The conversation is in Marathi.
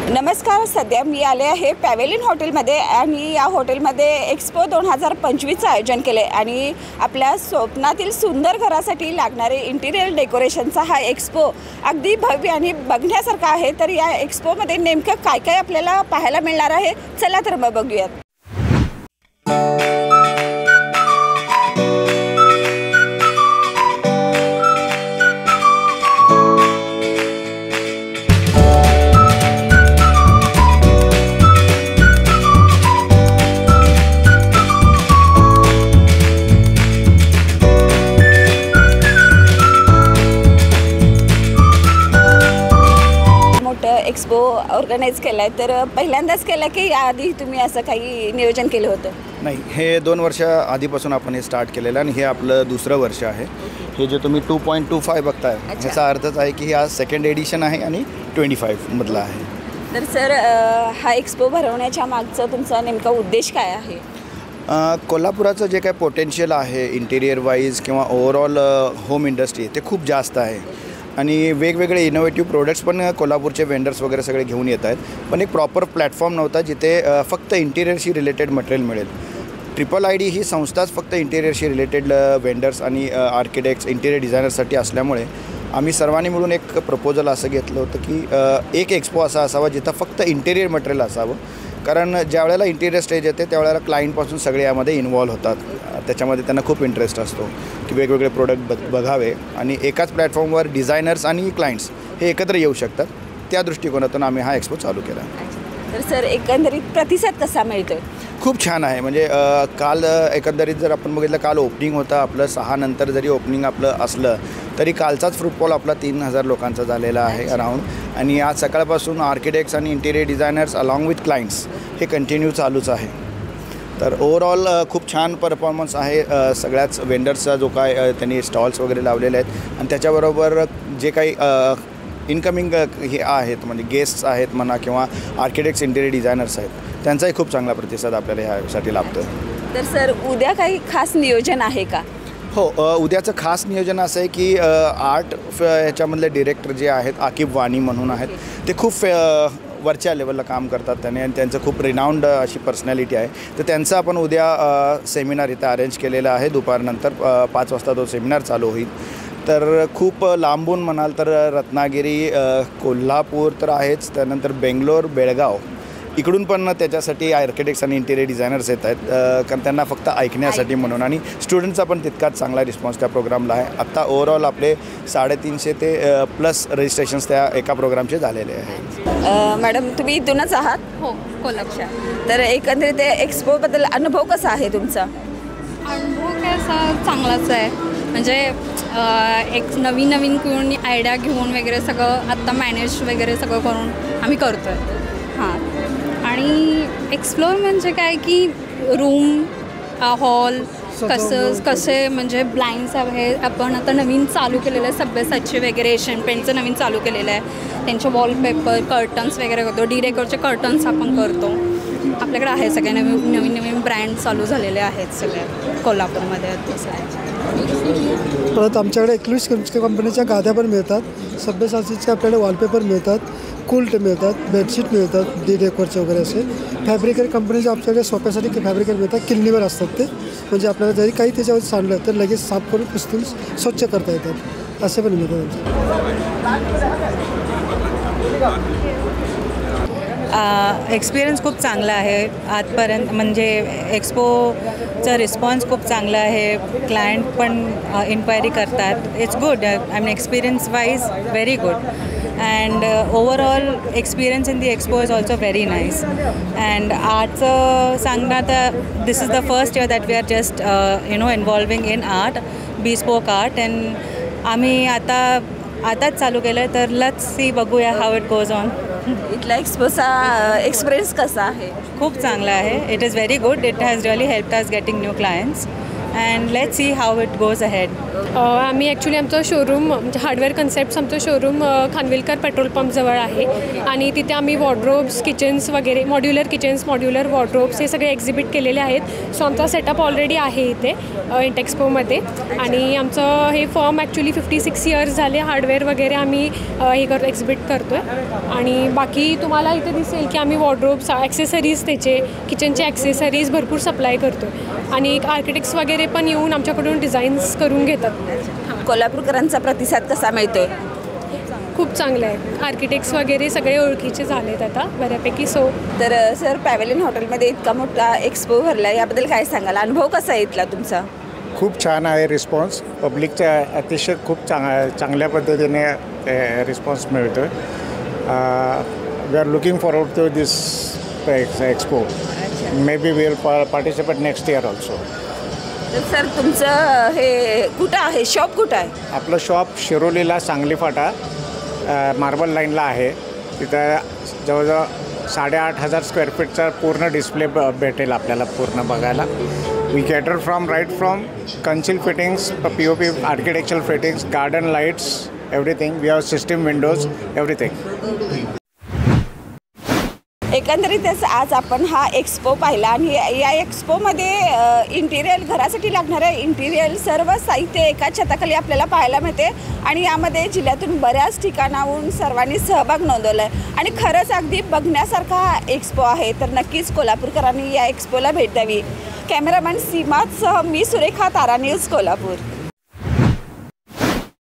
नमस्कार. सध्या मी आले आहे पॅवेलियन हॉटेलमध्ये आणि या हॉटेलमध्ये एक्सपो 2025चं आयोजन केले आणि आपल्या स्वप्नातील सुंदर घरासाठी लागणारे इंटिरियर डेकोरेशनचा हा एक्सपो अगदी भव्य आणि बघण्यासारखा आहे. तर या एक्सपोमध्ये नेमकं काय काय आपल्याला पाहायला मिळणार आहे, चला तर मग बघूयात. एक्सपो ऑर्गनाईज केला आहे, तर पहिल्यांदाच केला की याआधी तुम्ही असं काही नियोजन केलं होतं? नाही, हे 2 वर्ष आधीपासून आपण हे स्टार्ट केलेलं आणि हे आपलं दुसरं वर्ष आहे. हे जे तुम्ही 2.25 बघताय याचा अर्थच आहे की हा सेकंड एडिशन आहे आणि 25 मधला आहे. तर सर, हा एक्सपो भरवण्याच्या मागचा तुमचा नेमका उद्देश काय आहे? कोल्हापुराचं जे काय पोटेन्शियल आहे इंटिरियर वाईज किंवा ओव्हरऑल होम इंडस्ट्री ते खूप जास्त आहे आणि वेगवेगळे इनोव्हेटिव्ह प्रोडक्ट्स पण कोल्हापूरचे वेंडर्स वगैरे सगळे घेऊन येत आहेत. पण एक प्रॉपर प्लॅटफॉर्म नव्हता जिथे फक्त इंटिरियरशी रिलेटेड मटेरियल मिळेल. IIID ही संस्थाच फक्त इंटिरियरशी रिलेटेड वेंडर्स आणि आर्किटेक्ट्स, इंटिरियर डिझायनर्ससाठी असल्यामुळे आम्ही सर्वांनी मिळून एक प्रपोजल असं घेतलं होतं की एक एक्सपो असा असावा जिथं फक्त इंटिरियर मटेरियल असावं. कारण ज्या वेळेला इंटिरियर स्टेज येते त्यावेळेला क्लायंटपासून सगळे यामध्ये इन्वॉल्व होतात. त्याच्यामध्ये त्यांना खूप इंटरेस्ट असतो की वेगवेगळे प्रोडक्ट बघावे आणि एकाच प्लॅटफॉर्मवर डिझायनर्स आणि क्लायंट्स हे एकत्र येऊ शकतात. त्या दृष्टिकोनातून आम्ही हा एक्सपो चालू केला. तर सर, एकंदरीत प्रतिसाद कसा मिळतो? खूप छान आहे. म्हणजे काल एकंदरीत जर आपण बघितलं, काल ओपनिंग होतं आपलं 6 नंतर जरी ओपनिंग आपलं असलं तरी कालचाच फुटफॉल आपला 3000 लोकांचा झालेला आहे अराऊंड. आणि आज सकाळपासून आर्किटेक्ट्स आणि interior designers along with clients हे कंटिन्यू चालूच आहे. तर ओव्हरऑल खूप छान परफॉर्मन्स आहे. सगळ्याच वेंडर्सचा जो काय त्यांनी स्टॉल्स वगैरे लावलेले आहेत आणि त्याच्याबरोबर जे काही इनकमिंग हे आहेत म्हणजे गेस्ट्स आहेत म्हणा किंवा आर्किटेक्ट्स, इंटिरियर डिझायनर्स आहेत, त्यांचाही खूप चांगला प्रतिसाद आपल्याला ह्यासाठी लाभतो. तर सर, उद्या काही खास नियोजन आहे का? हो, उद्याचं खास नियोजन असं आहे की आर्ट ह्याच्यामधले डिरेक्टर जे आहेत आकिब वाणी म्हणून आहेत, ते खूप वरच्या लेवलला काम करतात त्याने आणि त्यांचं खूप रिनाऊंड अशी पर्सनॅलिटी आहे. तर त्यांचं आपण उद्या सेमिनार इथं अरेंज केलेलं आहे. दुपारनंतर 5 वाजता तो सेमिनार चालू होईल. तर खूप लांबून म्हणाल तर रत्नागिरी, कोल्हापूर तर आहेच, त्यानंतर बेंगलोर, बेळगाव इकडून पण त्याच्यासाठी आर्किटेक्ट्स आणि इंटिरियर डिझायनर्स येत आहेत. कारण त्यांना फक्त ऐकण्यासाठी म्हणून आणि स्टुडंटचा पण तितकाच चांगला रिस्पॉन्स त्या प्रोग्रामला आहे. आत्ता ओव्हरऑल आपले 350 ते प्लस रजिस्ट्रेशन्स त्या एका प्रोग्रामचे झालेले आहेत. मॅडम, तुम्ही इथूनच आहात? हो, कोल्हापूर. तर एकंदरीत एक्सपोबद्दल अनुभव कसा आहे तुमचा? अनुभव काय असा चांगलाच आहे. म्हणजे एक नवीन कोणी आयडिया घेऊन वगैरे सगळं आत्ता मॅनेज वगैरे सगळं करून आम्ही करतो आहे. हां, आणि एक्सप्लोअर म्हणजे काय की रूम, हॉल कसे म्हणजे ब्लाइंड्स आहे. आपण आता नवीन चालू केलेलं आहे सभ्यसाची वगैरे, एशियन पेंटचं नवीन चालू केलेलं आहे. त्यांचे वॉलपेपर, कर्टन्स वगैरे करतो. डिरेकोरचे कर्टन्स आपण करतो. आपल्याकडे आहे सगळे नवीन ब्रँड चालू झालेले आहेत सगळे कोल्हापूरमध्ये. तसं आहे. परत आमच्याकडे 21 कंपनीच्या गाद्या पण मिळतात. सभ्यसाचीचे आपल्याकडे वॉलपेपर मिळतात, कुल्ट मिळतात, बेडशीट मिळतात, डिरेकोरचे वगैरे असे. फॅब्रिकर कंपनीचे आपल्याकडे सोप्यासाठी फॅब्रिकर मिळतात, किल्लीवर असतात ते. म्हणजे आपल्याला जरी काही त्याच्यावर सांडलं तर लगेच साफ करून पुसून स्वच्छ करता येतात, असे पण मिळतात. एक्सपिरियन्स खूप चांगला आहे आजपर्यंत. म्हणजे एक्सपोचा रिस्पॉन्स खूप चांगला आहे. क्लायंट पण इन्क्वायरी करतात. It's good. I mean experience wise very good. And overall experience in the expo is also very nice. And आर्टचं सांगणार तर this is the first year that we are just involving in art, bespoke art. And आम्ही आताच चालू केलं आहे. तर लेट्स सी, बघूया हाऊ इट गोज ऑन. इथला एक्सपोचा एक्सपिरियन्स कसा आहे? खूप चांगला आहे. It is very good. It has really helped us getting new clients. And let's see how it goes ahead. आम्ही ॲक्च्युली आमचं शोरूम म्हणजे हार्डवेअर कन्सेप्ट्स आमचं शोरूम खानविलकर पेट्रोल पंपजवळ आहे आणि तिथे आम्ही वॉर्ड्रोब्स किचन्स वगैरे मॉड्युलर किचन्स मॉड्युलर वॉर्ड्रोब्स हे सगळे एक्झिबिट केलेले आहेत. सो आमचा सेटअप ऑलरेडी आहे इथे इंटेक्सपोमध्ये आणि आमचं हे फॉर्म ॲक्च्युली 56 इयर्स झाले. हार्डवेअर वगैरे आम्ही हे एक्झिबिट करतो आहे आणि बाकी तुम्हाला इथे दिसेल की आम्ही वॉर्ड्रोब्स ॲक्सेसरीज त्याचे किचनचे ॲक्सेसरीज भरपूर सप्लाय करतो आणि आर्किटेक्ट्स वगैरे पण येऊन आमच्याकडून डिझाईन्स करून घेतात. कोल्हापूरकरांचा प्रतिसाद कसा मिळतोय? खूप चांगलं आहे. आर्किटेक्ट्स वगैरे सगळे ओळखीचे झालेत आता बऱ्यापैकी. सो तर सर पॅव्हेलियन हॉटेलमध्ये इतका मोठा एक्सपो भरला याबद्दल काय सांगाल? अनुभव कसा आहे इथला तुमचा? खूप छान आहे रिस्पॉन्स. पब्लिकचा अतिशय खूप चांगल्या पद्धतीने रिस्पॉन्स मिळतो आहे. We are looking forward to this expo. Maybe will participate next year also. तर सर तुमचं हे कुठं आहे? शॉप कुठं आहे? आपलं शॉप शिरोलीला सांगली फाटा मार्बल लाईनला आहे. तिथं जवळजवळ 8,500 स्क्वेअर फीटचा पूर्ण डिस्प्ले भेटेल आपल्याला पूर्ण बघायला. We cater from concealed fittings, POP architectural fittings, garden lights, everything. We have system windows, everything. एकंदरीतच आज आपण हा एक्सपो पाहिला आणि या एक्सपोमध्ये इंटिरियर घरासाठी लागणारं इंटिरियर सर्व साहित्य एका छताखाली आपल्याला पाहायला मिळते आणि यामध्ये जिल्ह्यातून बऱ्याच ठिकाणाहून सर्वांनी सहभाग नोंदवला आहे आणि खरंच अगदी बघण्यासारखा हा एक्सपो आहे. तर नक्कीच कोल्हापूरकरांनी या एक्सपोला भेट द्यावी. कॅमेरामॅन सीमासह मी सुरेखा, तारा न्यूज, कोल्हापूर.